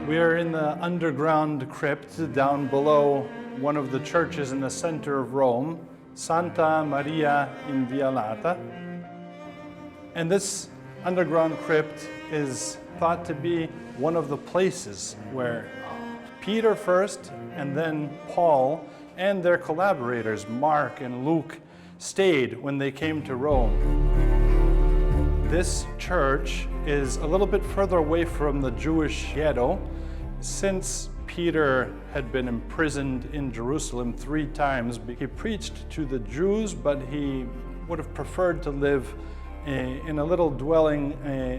We are in the underground crypt down below one of the churches in the center of Rome, Santa Maria in Via Lata. And this underground crypt is thought to be one of the places where Peter first and then Paul and their collaborators, Mark and Luke, stayed when they came to Rome. This church is a little bit further away from the Jewish ghetto. Since Peter had been imprisoned in Jerusalem 3 times, he preached to the Jews, but he would have preferred to live in a little dwelling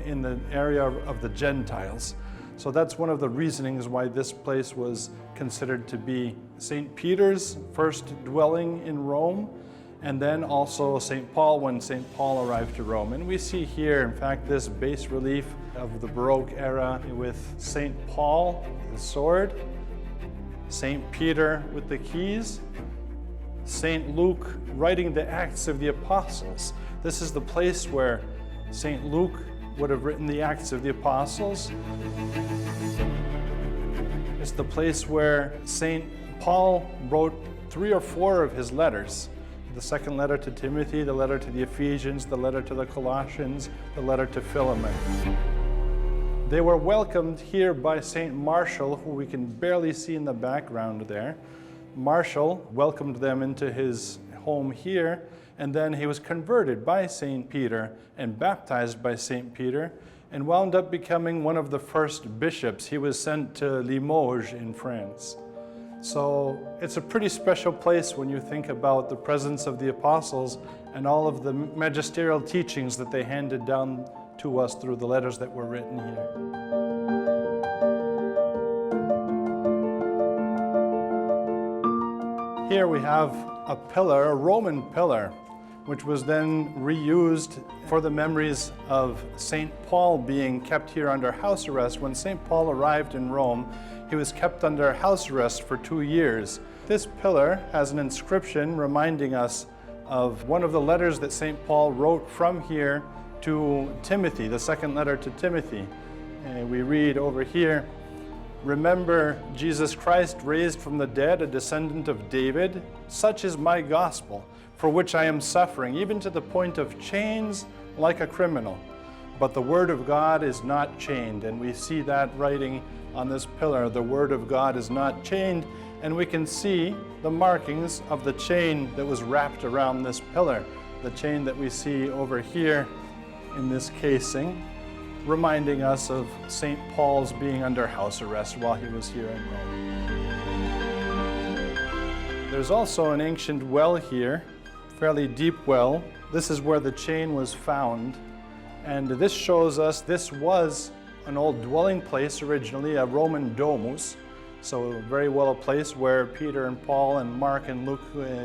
in the area of the Gentiles. So that's one of the reasonings why this place was considered to be St. Peter's first dwelling in Rome, and then also St. Paul when St. Paul arrived to Rome. And we see here, in fact, this bas relief of the Baroque era with St. Paul, the sword, St. Peter with the keys, St. Luke writing the Acts of the Apostles. This is the place where St. Luke would have written the Acts of the Apostles. It's the place where St. Paul wrote 3 or 4 of his letters. The second letter to Timothy, the letter to the Ephesians, the letter to the Colossians, the letter to Philemon. They were welcomed here by St. Martial, who we can barely see in the background there. Martial welcomed them into his home here, and then he was converted by St. Peter and baptized by St. Peter and wound up becoming one of the first bishops. He was sent to Limoges in France. So it's a pretty special place when you think about the presence of the apostles and all of the magisterial teachings that they handed down to us through the letters that were written here. Here we have a pillar, a Roman pillar, which was then reused for the memories of St. Paul being kept here under house arrest. When St. Paul arrived in Rome, he was kept under house arrest for 2 years. This pillar has an inscription reminding us of one of the letters that St. Paul wrote from here to Timothy, the second letter to Timothy. We read over here, "Remember Jesus Christ raised from the dead, a descendant of David. Such is my gospel, for which I am suffering, even to the point of chains like a criminal. But the word of God is not chained." And we see that writing on this pillar. The word of God is not chained, and we can see the markings of the chain that was wrapped around this pillar, the chain that we see over here in this casing, reminding us of St. Paul's being under house arrest while he was here in Rome. There's also an ancient well here, fairly deep well. This is where the chain was found, and this shows us this was an old dwelling place originally, a Roman domus, so very well a place where Peter and Paul and Mark and Luke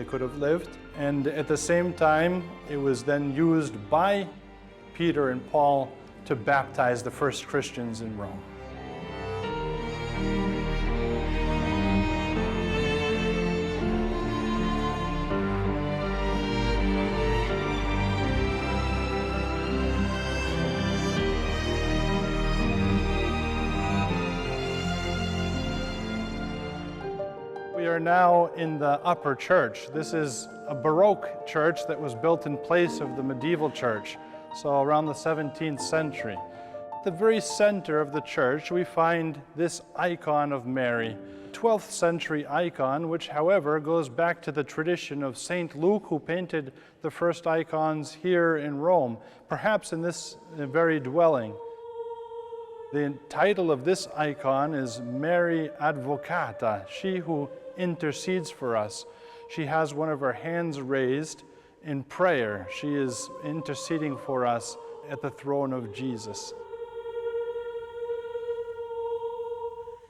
could have lived. And at the same time, it was then used by Peter and Paul to baptize the first Christians in Rome. We are now in the upper church. This is a Baroque church that was built in place of the medieval church, so around the 17th century. At the very center of the church, we find this icon of Mary, 12th century icon, which, however, goes back to the tradition of St. Luke, who painted the first icons here in Rome, perhaps in this very dwelling. The title of this icon is Mary Advocata, she who intercedes for us. She has one of her hands raised in prayer. She is interceding for us at the throne of Jesus.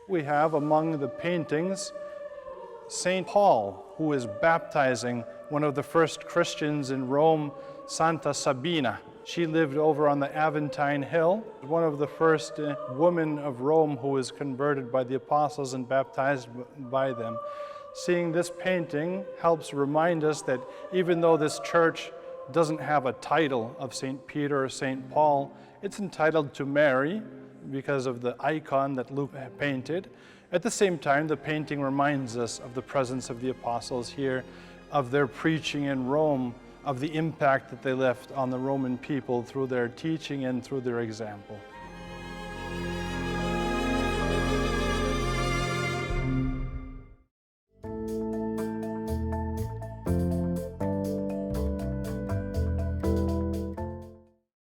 We have among the paintings St. Paul, who is baptizing one of the first Christians in Rome, Santa Sabina. She lived over on the Aventine Hill, one of the first women of Rome who was converted by the apostles and baptized by them. Seeing this painting helps remind us that even though this church doesn't have a title of St. Peter or St. Paul, it's entitled to Mary, because of the icon that Luke painted. At the same time, the painting reminds us of the presence of the apostles here, of their preaching in Rome, of the impact that they left on the Roman people through their teaching and through their example.